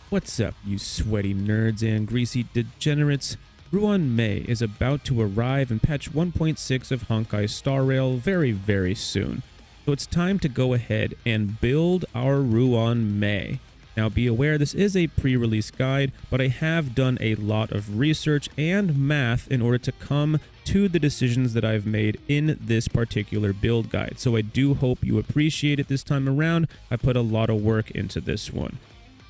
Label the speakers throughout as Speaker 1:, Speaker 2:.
Speaker 1: What's up, you sweaty nerds and greasy degenerates? Ruan Mei is about to arrive in patch 1.6 of Honkai Star Rail very soon. So it's time to go ahead and build our Ruan Mei. Now be aware this is a pre-release guide, but I have done a lot of research and math in order to come to the decisions that I've made in this particular build guide. So I do hope you appreciate it this time around. I put a lot of work into this one.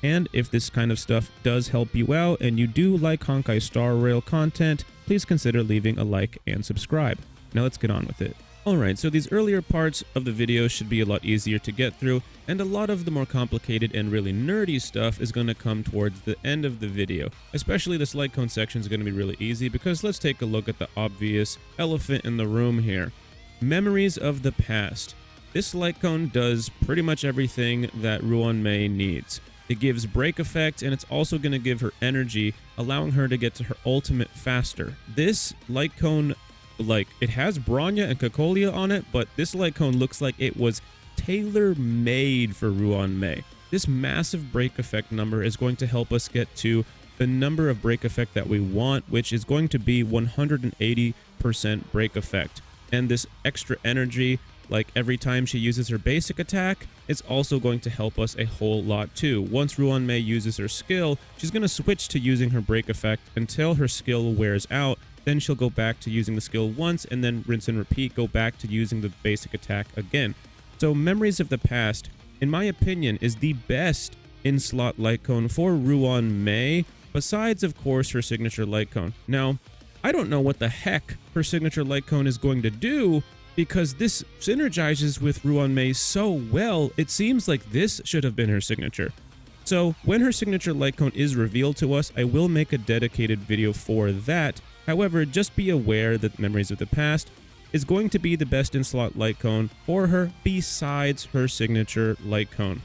Speaker 1: And if this kind of stuff does help you out and you do like Honkai Star Rail content, please consider leaving a like and subscribe. Now let's get on with it. Alright, so these earlier parts of the video should be a lot easier to get through, and a lot of the more complicated and really nerdy stuff is going to come towards the end of the video. Especially this light cone section is going to be really easy because let's take a look at the obvious elephant in the room here. Memories of the past. This light cone does pretty much everything that Ruan Mei needs. It gives break effect, and it's also going to give her energy, allowing her to get to her ultimate faster. This light cone, it has Bronya and Cocolia on it, but this light cone looks like it was tailor-made for Ruan Mei. This massive break effect number is going to help us get to the number of break effect that we want, which is going to be 180% break effect. And this extra energy, like every time she uses her basic attack, it's also going to help us a whole lot too. Once Ruan Mei uses her skill, she's going to switch to using her break effect until her skill wears out. Then she'll go back to using the skill once and then rinse and repeat, go back to using the basic attack again. So Memories of the Past, in my opinion, is the best in-slot light cone for Ruan Mei, besides of course her signature light cone. Now, I don't know what the heck her signature light cone is going to do, because this synergizes with Ruan Mei so well, it seems like this should have been her signature. So when her signature light cone is revealed to us, I will make a dedicated video for that. However, just be aware that Memories of the Past is going to be the best in-slot light cone for her besides her signature light cone.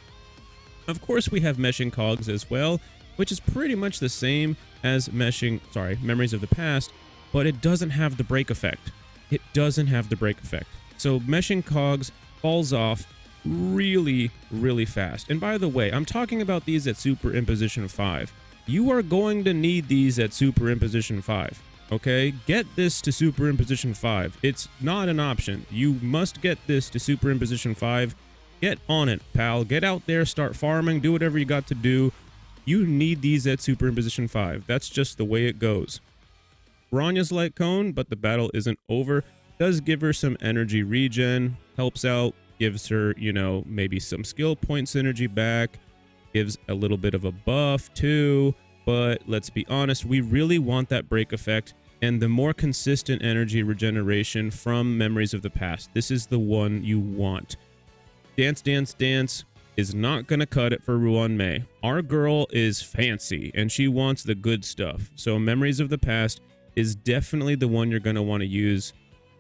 Speaker 1: Of course, we have Meshing Cogs as well, which is pretty much the same as Memories of the Past, but it doesn't have the break effect. It doesn't have the break effect. So Meshing Cogs falls off really fast. And by the way, I'm talking about these at Super Imposition 5. You are going to need these at Super Imposition 5. Okay? Get this to Super Imposition 5. It's not an option. You must get this to Super Imposition 5. Get on it, pal. Get out there, start farming, do whatever you got to do. You need these at Super Imposition 5. That's just the way it goes. Bronya's light cone, but the battle isn't over. Does give her some energy regen, helps out, gives her, maybe some skill point synergy back, gives a little bit of a buff too. But let's be honest, we really want that break effect and the more consistent energy regeneration from Memories of the Past. This is the one you want. Dance is not gonna cut it for Ruan Mei. Our girl is fancy and she wants the good stuff. So Memories of the Past is definitely the one you're going to want to use.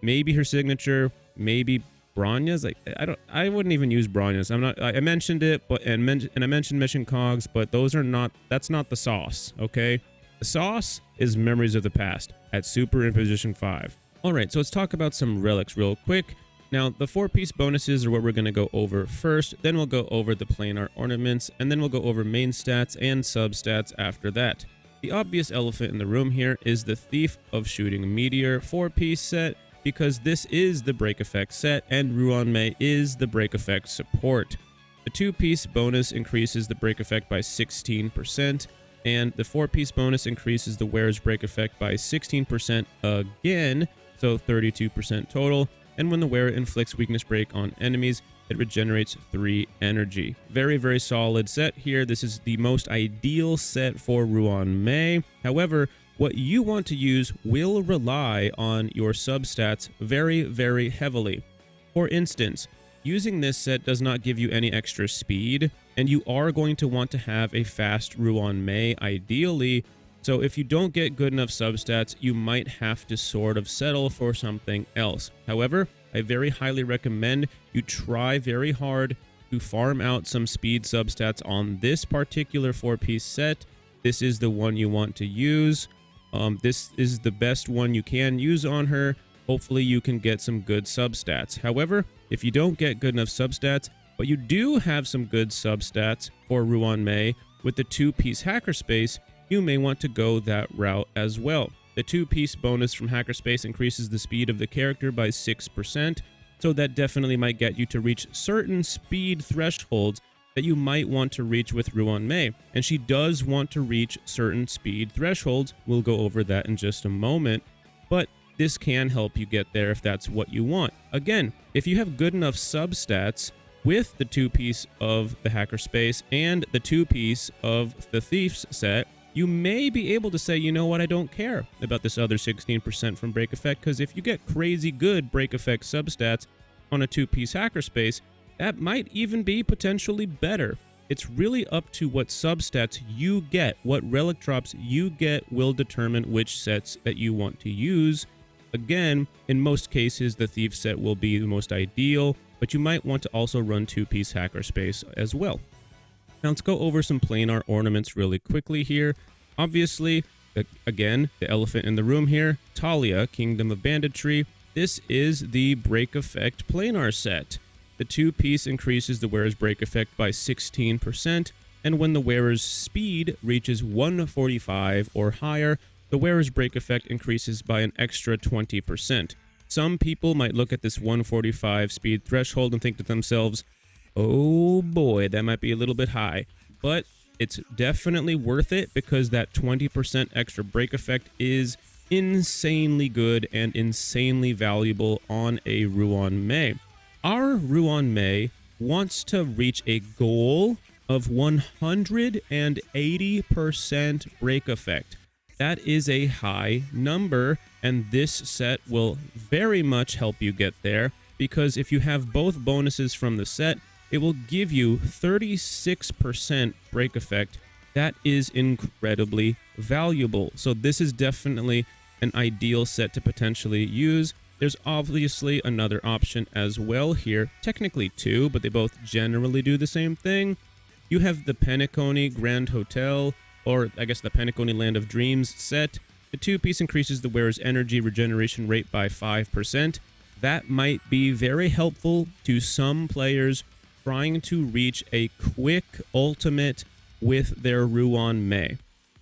Speaker 1: Maybe her signature, maybe Bronya's. I wouldn't even use Bronya's. I mentioned it, but I mentioned Meshing Cogs, but that's not the sauce, okay? The sauce is Memories of the Past at Super Imposition 5. Alright, so let's talk about some relics real quick. Now, the 4-piece bonuses are what we're going to go over first, then we'll go over the planar ornaments, and then we'll go over main stats and substats after that. The obvious elephant in the room here is the Thief of Shooting Meteor 4-piece set, because this is the break effect set and Ruan Mei is the break effect support. The 2-piece bonus increases the break effect by 16%, and the 4-piece bonus increases the wearer's break effect by 16% again, so 32% total. And when the wearer inflicts weakness break on enemies, it regenerates 3 energy. Very solid set here. This is the most ideal set for Ruan Mei. However, what you want to use will rely on your substats very heavily. For instance, using this set does not give you any extra speed, and you are going to want to have a fast Ruan Mei ideally. So if you don't get good enough substats, you might have to sort of settle for something else. However, I very highly recommend you try very hard to farm out some speed substats on this particular 4-piece set. This is the one you want to use. This is the best one you can use on her. Hopefully you can get some good substats. However, if you don't get good enough substats, but you do have some good substats for Ruan Mei, with the 2-piece Hackerspace, you may want to go that route as well. The 2-piece bonus from Hackerspace increases the speed of the character by 6%, so that definitely might get you to reach certain speed thresholds that you might want to reach with Ruan Mei. And she does want to reach certain speed thresholds. We'll go over that in just a moment, but this can help you get there if that's what you want. Again, if you have good enough substats with the 2-piece of the Hackerspace and the 2-piece of the Thief's set, you may be able to say, you know what, I don't care about this other 16% from Break Effect, because if you get crazy good Break Effect substats on a 2-piece Hackerspace, that might even be potentially better. It's really up to what substats you get. What relic drops you get will determine which sets that you want to use. Again, in most cases, the Thief set will be the most ideal, but you might want to also run 2-piece Hackerspace as well. Now let's go over some planar ornaments really quickly here. Obviously, again, the elephant in the room here, Talia, Kingdom of Banditry. This is the Break Effect planar set. The 2-piece increases the wearer's break effect by 16%, and when the wearer's speed reaches 145 or higher, the wearer's break effect increases by an extra 20%. Some people might look at this 145 speed threshold and think to themselves, oh boy, that might be a little bit high, but it's definitely worth it because that 20% extra break effect is insanely good and insanely valuable on a Ruan Mei. Our Ruan Mei wants to reach a goal of 180% break effect. That is a high number, and this set will very much help you get there, because if you have both bonuses from the set, it will give you 36% break effect. That is incredibly valuable. So this is definitely an ideal set to potentially use. There's obviously another option as well here, technically two, but they both generally do the same thing. You have the Penacony Grand Hotel, or I guess the Penacony Land of Dreams set. The 2-piece increases the wearer's energy regeneration rate by 5%. That might be very helpful to some players trying to reach a quick ultimate with their Ruan Mei.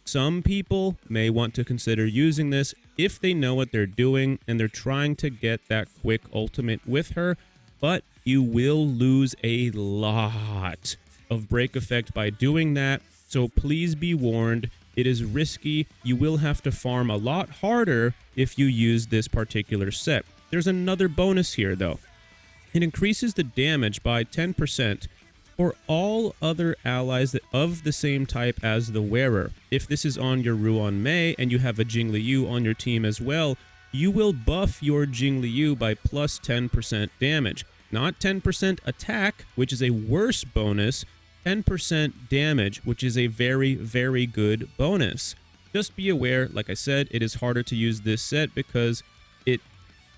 Speaker 1: Some people may want to consider using this if they know what they're doing and they're trying to get that quick ultimate with her, but you will lose a lot of break effect by doing that, so please be warned. It is risky. You will have to farm a lot harder if you use this particular set. There's another bonus here though. It increases the damage by 10% for all other allies of the same type as the wearer. If this is on your Ruan Mei and you have a Jingliu on your team as well, you will buff your Jingliu by plus 10% damage. Not 10% attack, which is a worse bonus, 10% damage, which is a very, very good bonus. Just be aware, like I said, it is harder to use this set because it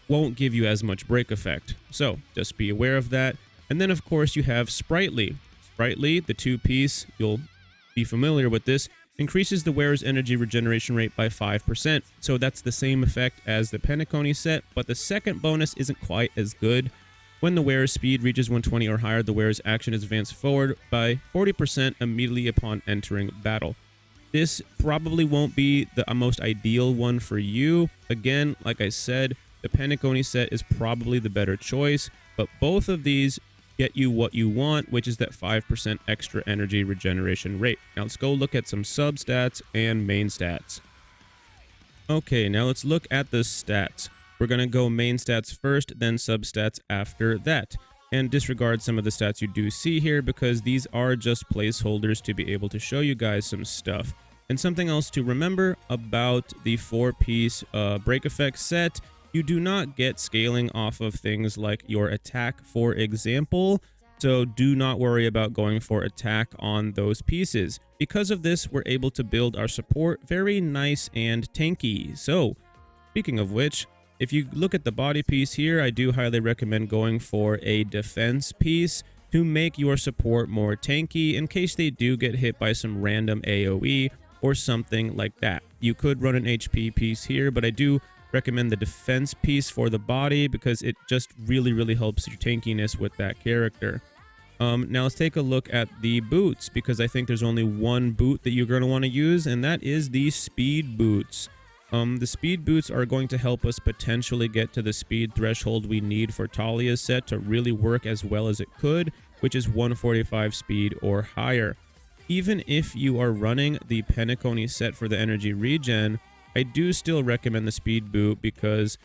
Speaker 1: won't give you as much break effect. So just be aware of that. And then of course you have Sprightly. Sprightly, the 2-piece, you'll be familiar with this, increases the wearer's energy regeneration rate by 5%. So that's the same effect as the Penacony set, but the second bonus isn't quite as good. When the wearer's speed reaches 120 or higher, the wearer's action is advanced forward by 40% immediately upon entering battle. This probably won't be the most ideal one for you. Again, like I said, the Penacony set is probably the better choice, but both of these get you what you want, which is that 5% extra energy regeneration rate. Now let's go look at some substats and main stats. Okay, now let's look at the stats. We're going to go main stats first, then substats after that. And disregard some of the stats you do see here because these are just placeholders to be able to show you guys some stuff. And something else to remember about the 4-piece break effect set, you do not get scaling off of things like your attack, for example. So do not worry about going for attack on those pieces. Because of this, we're able to build our support very nice and tanky. So speaking of which, if you look at the body piece here, I do highly recommend going for a defense piece to make your support more tanky in case they do get hit by some random AoE or something like that. You could run an HP piece here, but I do recommend the defense piece for the body because it just really helps your tankiness with that character. Now let's take a look at the boots, because I think there's only one boot that you're going to want to use, and that is the speed boots. The speed boots are going to help us potentially get to the speed threshold we need for Talia's set to really work as well as it could, which is 145 speed or higher. Even if you are running the Penacony set for the energy regen, I do still recommend the speed boot, because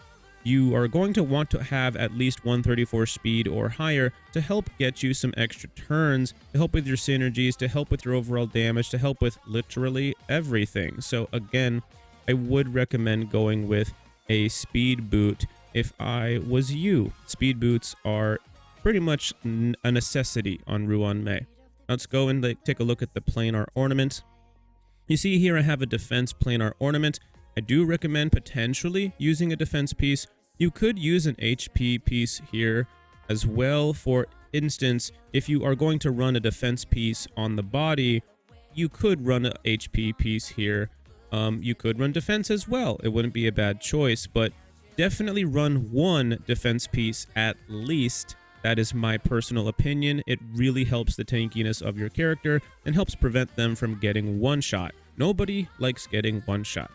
Speaker 1: you are going to want to have at least 134 speed or higher to help get you some extra turns, to help with your synergies, to help with your overall damage, to help with literally everything. So again, I would recommend going with a speed boot if I was you. Speed boots are pretty much a necessity on Ruan Mei. Let's go and take a look at the planar ornament. You see here I have a defense planar ornament. I do recommend potentially using a defense piece. You could use an HP piece here as well. For instance, if you are going to run a defense piece on the body, you could run an HP piece here. You could run defense as well. It wouldn't be a bad choice, but definitely run one defense piece at least. That is my personal opinion. It really helps the tankiness of your character and helps prevent them from getting one shot. Nobody likes getting one shot.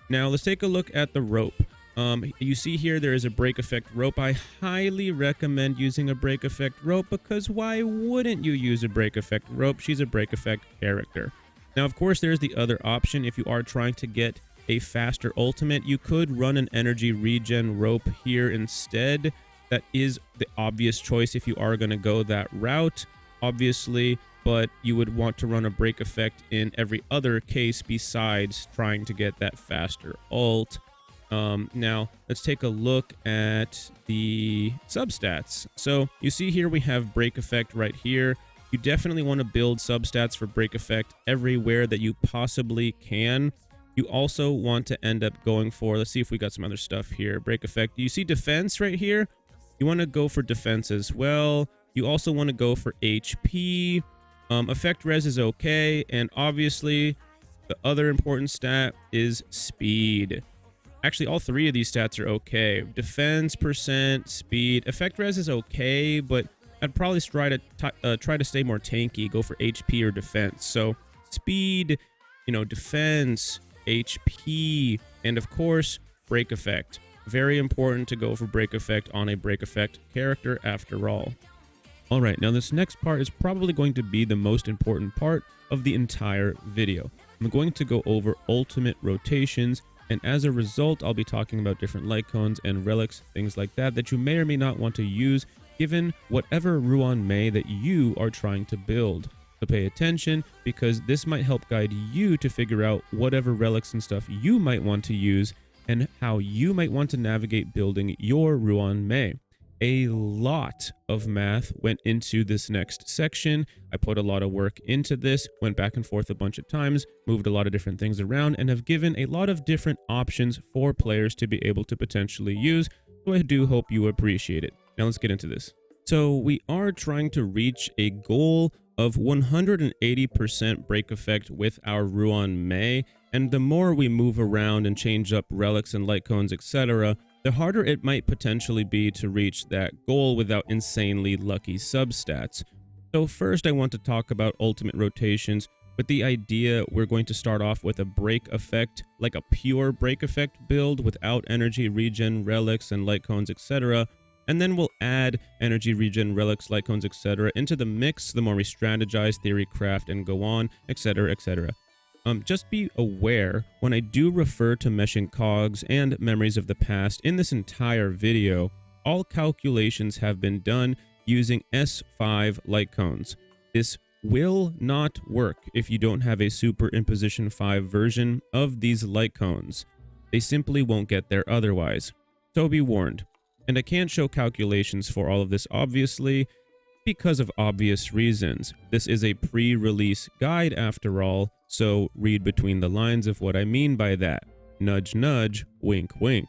Speaker 1: Now let's take a look at the rope. You see here there is a break effect rope. I highly recommend using a break effect rope, because why wouldn't you use a break effect rope? She's a break effect character. Now, of course, there's the other option. If you are trying to get a faster ultimate, you could run an energy regen rope here instead. That is the obvious choice if you are going to go that route, obviously, but you would want to run a break effect in every other case besides trying to get that faster ult. Now, let's take a look at the substats. So you see here we have break effect right here. You definitely want to build substats for break effect everywhere that you possibly can. You also want to end up going for, let's see if we got some other stuff here. Break effect. You see defense right here? You want to go for defense as well. You also want to go for HP. Effect res is okay. And obviously, the other important stat is speed. Actually, all three of these stats are okay. Defense, percent, speed. Effect res is okay, but I'd probably try to stay more tanky. Go for HP or defense. So speed, defense, HP, and of course, break effect. Very important to go for break effect on a break effect character after all. All right, now this next part is probably going to be the most important part of the entire video. I'm going to go over ultimate rotations, and as a result, I'll be talking about different light cones and relics, things like that you may or may not want to use given whatever Ruan Mei that you are trying to build. So pay attention, because this might help guide you to figure out whatever relics and stuff you might want to use and how you might want to navigate building your Ruan Mei. A lot of math went into this next section. I put a lot of work into this, went back and forth a bunch of times, moved a lot of different things around, and have given a lot of different options for players to be able to potentially use. So I do hope you appreciate it. Now let's get into this. So we are trying to reach a goal of 180% break effect with our Ruan Mei, and the more we move around and change up relics and light cones, etc., the harder it might potentially be to reach that goal without insanely lucky substats. So first I want to talk about ultimate rotations, with the idea we're going to start off with a break effect, like a pure break effect build without energy regen, relics, and light cones, etc., and then we'll add energy regen, relics, light cones, etc. into the mix the more we strategize, theory craft, and go on, etc., etc. Just be aware, when I do refer to meshing cogs and memories of the past in this entire video, all calculations have been done using S5 light cones. This will not work if you don't have a Superimposition 5 version of these light cones. They simply won't get there otherwise. So be warned. And I can't show calculations for all of this, obviously, because of obvious reasons. This is a pre-release guide after all, so read between the lines of what I mean by that. Nudge nudge, wink wink.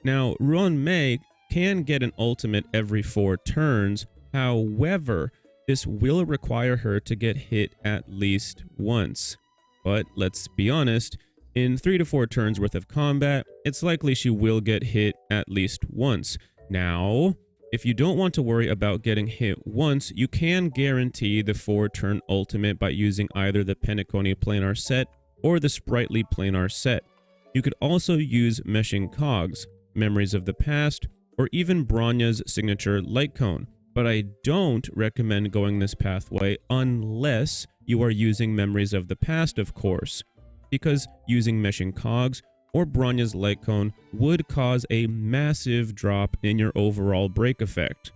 Speaker 1: Now, Ruan Mei can get an ultimate every 4 turns, however, this will require her to get hit at least once. But let's be honest, in 3 to 4 turns worth of combat, it's likely she will get hit at least once. Now, If you don't want to worry about getting hit once, you can guarantee the 4-turn ultimate by using either the Penacony Planar Set or the Sprightly Planar Set. You could also use Meshing Cogs, Memories of the Past, or even Bronya's signature Light Cone, but I don't recommend going this pathway unless you are using Memories of the Past, of course, because using Meshing Cogs or Bronya's Light Cone would cause a massive drop in your overall break effect.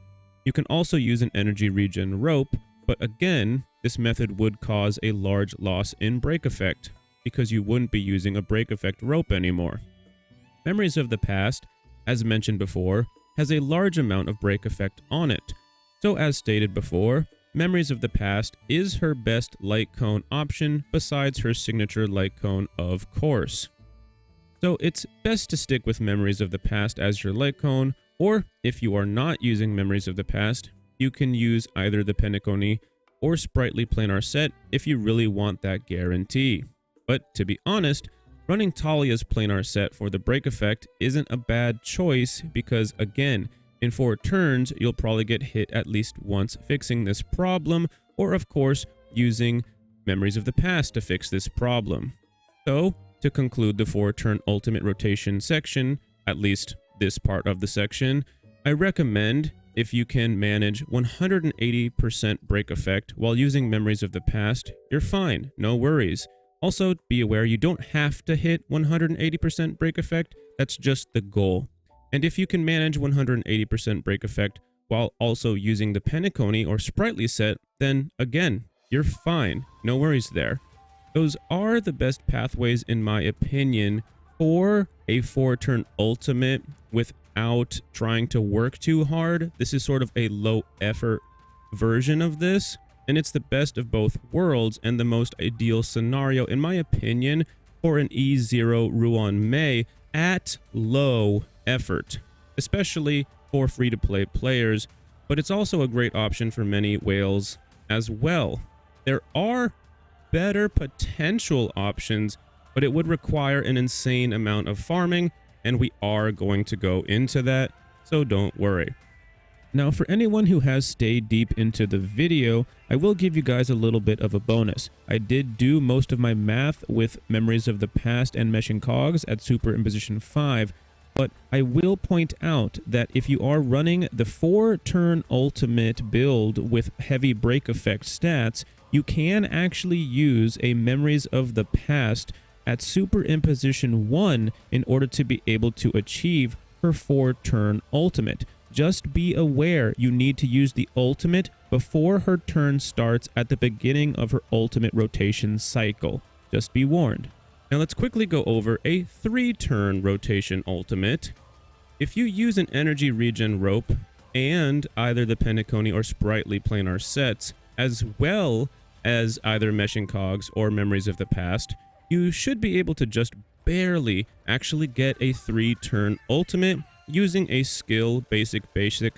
Speaker 1: You can also use an Energy Regen Rope, but again, this method would cause a large loss in break effect, because you wouldn't be using a break effect rope anymore. Memories of the Past, as mentioned before, has a large amount of break effect on it, so as stated before, Memories of the Past is her best Light Cone option besides her signature Light Cone, of course. So it's best to stick with Memories of the Past as your Light Cone, or if you are not using Memories of the Past, you can use either the Penacony or Sprightly Planar Set if you really want that guarantee. But to be honest, running Talia's Planar Set for the break effect isn't a bad choice because, again, in 4 turns, you'll probably get hit at least once fixing this problem, or of course, using Memories of the Past to fix this problem. So, to conclude the 4-turn ultimate rotation section, at least this part of the section, I recommend, if you can manage 180% break effect while using Memories of the Past, you're fine, no worries. Also, be aware you don't have to hit 180% break effect, that's just the goal. And if you can manage 180% break effect while also using the Penacony or Sprightly Set, then again, you're fine, no worries there. Those are the best pathways, in my opinion, for a 4-turn ultimate without trying to work too hard. This is sort of a low-effort version of this, and it's the best of both worlds and the most ideal scenario, in my opinion, for an E0 Ruan Mei at low effort, especially for free-to-play players, but it's also a great option for many whales as well. There are better potential options, but it would require an insane amount of farming, and we are going to go into that, so don't worry. Now, for anyone who has stayed deep into the video, I will give you guys a little bit of a bonus. I did do most of my math with Memories of the Past and Meshing Cogs at Superimposition 5, but I will point out that if you are running the 4-turn ultimate build with heavy break effect stats, you can actually use a Memories of the Past at Superimposition 1 in order to be able to achieve her 4-turn ultimate. Just be aware you need to use the ultimate before her turn starts at the beginning of her ultimate rotation cycle. Just be warned. Now let's quickly go over a 3-turn rotation ultimate. If you use an Energy Regen Rope and either the Penacony or Sprightly Planar Sets, as well as either Meshing Cogs or Memories of the Past, you should be able to just barely actually get a 3-turn ultimate using a skill basic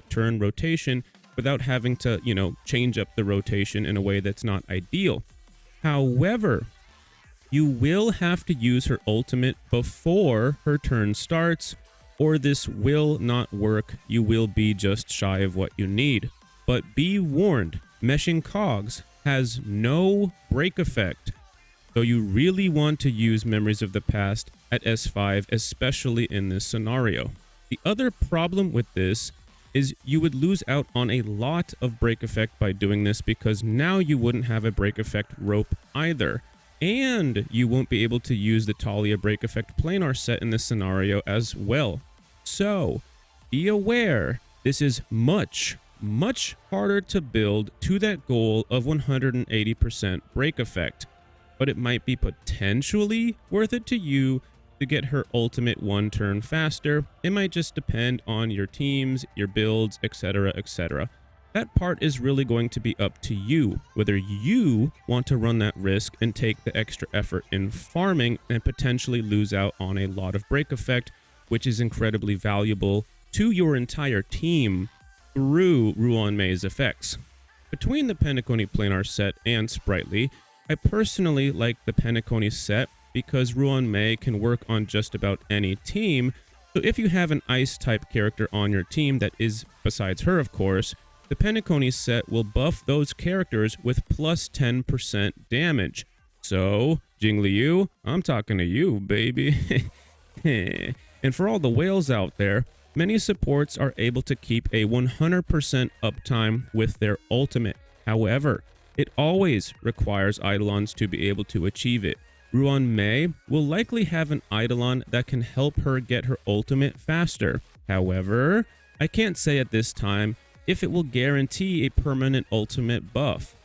Speaker 1: turn rotation without having to, change up the rotation in a way that's not ideal. However, you will have to use her ultimate before her turn starts, or this will not work. You will be just shy of what you need. But be warned, Meshing Cogs has no break effect, so you really want to use Memories of the Past at S5, especially in this scenario. The other problem with this is you would lose out on a lot of break effect by doing this, because now you wouldn't have a break effect rope either, and you won't be able to use the Talia break effect planar set in this scenario as well. So be aware, this is much harder to build to that goal of 180% break effect, but it might be potentially worth it to you to get her ultimate 1 turn faster. It might just depend on your teams, your builds, etc, etc. That part is really going to be up to you, whether you want to run that risk and take the extra effort in farming and potentially lose out on a lot of break effect, which is incredibly valuable to your entire team through Ruan Mei's effects. Between the Penacony Planar Set and Sprightly, I personally like the Penacony set because Ruan Mei can work on just about any team, So if you have an ice type character on your team that is, besides her of course, the Penacony set will buff those characters with plus 10% damage. So, Jingliu, I'm talking to you, baby. And for all the whales out there, many supports are able to keep a 100% uptime with their ultimate. However, it always requires Eidolons to be able to achieve it. Ruan Mei will likely have an Eidolon that can help her get her ultimate faster. However, I can't say at this time if it will guarantee a permanent ultimate buff.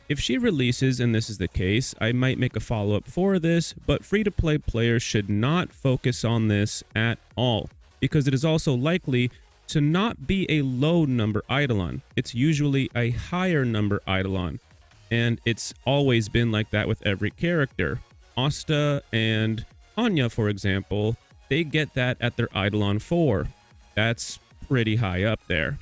Speaker 1: If she releases and this is the case, I might make a follow-up for this, but free-to-play players should not focus on this at all, because it is also likely to not be a low number Eidolon. It's usually a higher number Eidolon, and it's always been like that with every character. Asta and Anya, for example, they get that at their Eidolon 4. That's pretty high up there.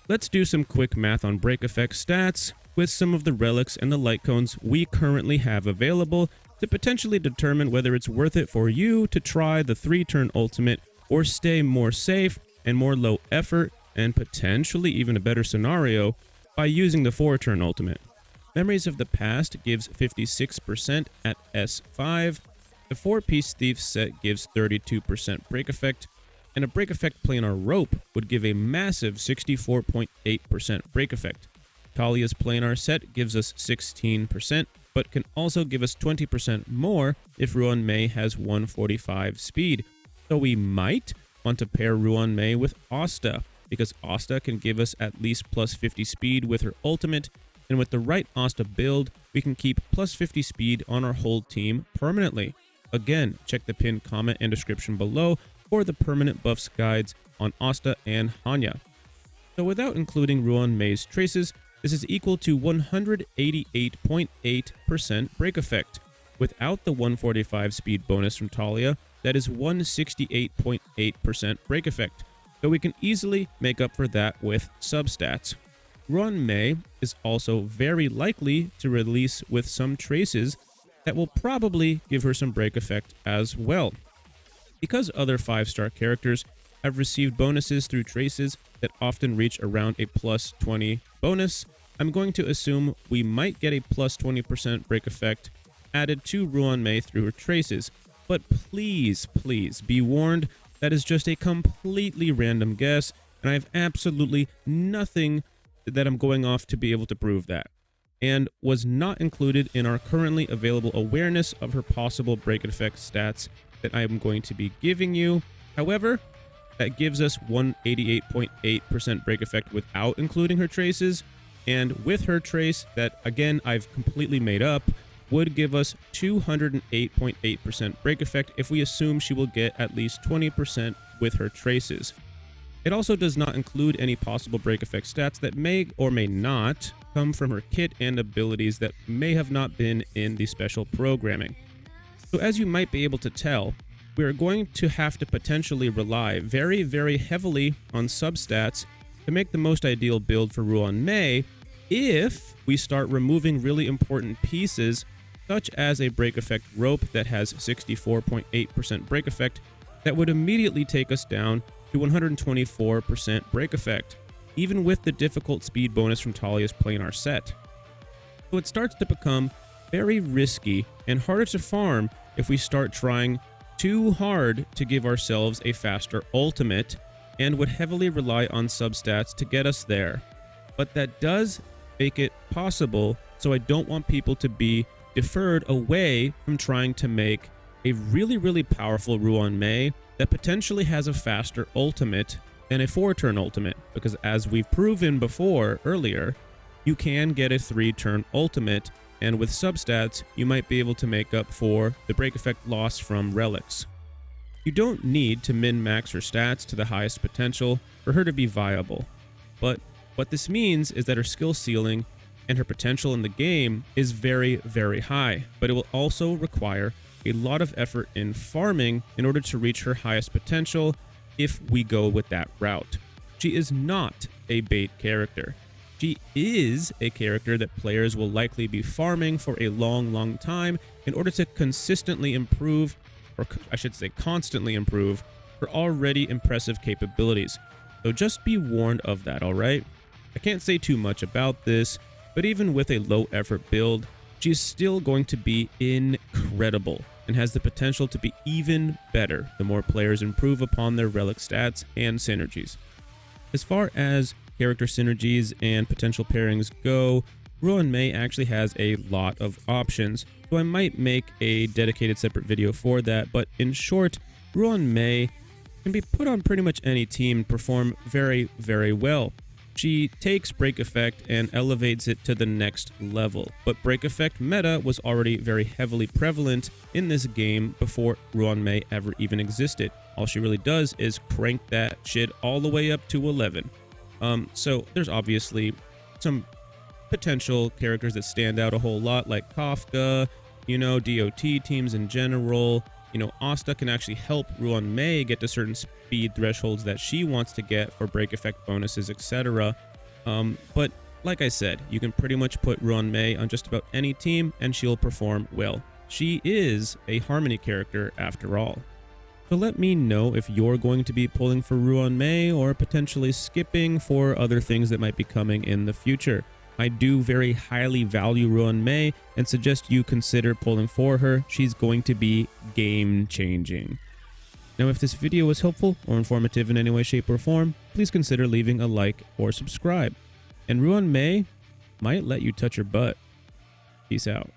Speaker 1: Let's do some quick math on break effect stats with some of the relics and the light cones we currently have available to potentially determine whether it's worth it for you to try the 3-turn ultimate or stay more safe and more low effort and potentially even a better scenario by using the 4-turn ultimate. Memories of the Past gives 56% at S5, the 4-piece Thief set gives 32% break effect, and a break effect planar rope would give a massive 64.8% break effect. Talia's planar set gives us 16%, but can also give us 20% more if Ruan Mei has 145 speed. So we might want to pair Ruan Mei with Asta, because Asta can give us at least plus 50 speed with her ultimate, and with the right Asta build, we can keep plus 50 speed on our whole team permanently. Again, check the pinned comment and description below for the permanent buffs guides on Asta and Hanya. So without including Ruan Mei's traces, this is equal to 188.8% break effect. Without the 145 speed bonus from Talia, that is 168.8% break effect. So we can easily make up for that with substats. Ruan Mei is also very likely to release with some traces that will probably give her some break effect as well. Because other 5-star characters have received bonuses through traces that often reach around a plus 20 bonus, I'm going to assume we might get a plus 20% break effect added to Ruan Mei through her traces. But please, please be warned, that is just a completely random guess, and I have absolutely nothing that I'm going off to be able to prove that, and was not included in our currently available awareness of her possible break effect stats that I am going to be giving you. However, that gives us 188.8% break effect without including her traces, and with her trace that, again, I've completely made up, would give us 208.8% break effect if we assume she will get at least 20% with her traces. It also does not include any possible break effect stats that may or may not come from her kit and abilities that may have not been in the special programming. So as you might be able to tell, we are going to have to potentially rely very, very heavily on substats to make the most ideal build for Ruan Mei if we start removing really important pieces such as a break effect rope that has 64.8% break effect that would immediately take us down to 124% break effect, even with the difficult speed bonus from Talia's planar set. So it starts to become very risky and harder to farm if we start trying too hard to give ourselves a faster ultimate, and would heavily rely on substats to get us there. But that does make it possible, so I don't want people to be deferred away from trying to make a really, really powerful Ruan Mei that potentially has a faster ultimate than a 4-turn ultimate, because as we've proven before earlier, you can get a 3-turn ultimate, and with substats, you might be able to make up for the break effect loss from Relics. You don't need to min-max her stats to the highest potential for her to be viable, but what this means is that her skill ceiling and her potential in the game is very, very high, but it will also require a lot of effort in farming in order to reach her highest potential if we go with that route. She is not a bait character. She is a character that players will likely be farming for a long, long time in order to consistently improve, or I should say constantly improve, her already impressive capabilities. So just be warned of that, alright? I can't say too much about this, but even with a low effort build, she's still going to be incredible and has the potential to be even better the more players improve upon their relic stats and synergies. As far as character synergies and potential pairings go, Ruan Mei actually has a lot of options, so I might make a dedicated separate video for that, but in short, Ruan Mei can be put on pretty much any team and perform very, very well. She takes Break Effect and elevates it to the next level, but Break Effect meta was already very heavily prevalent in this game before Ruan Mei ever even existed. All she really does is crank that shit all the way up to 11. So there's obviously some potential characters that stand out a whole lot, like Kafka, DOT teams in general. Asta can actually help Ruan Mei get to certain speed thresholds that she wants to get for break effect bonuses, etc. But like I said, you can pretty much put Ruan Mei on just about any team and she'll perform well. She is a Harmony character after all. So let me know if you're going to be pulling for Ruan Mei or potentially skipping for other things that might be coming in the future. I do very highly value Ruan Mei and suggest you consider pulling for her. She's going to be game-changing. Now, if this video was helpful or informative in any way, shape, or form, please consider leaving a like or subscribe. And Ruan Mei might let you touch her butt. Peace out.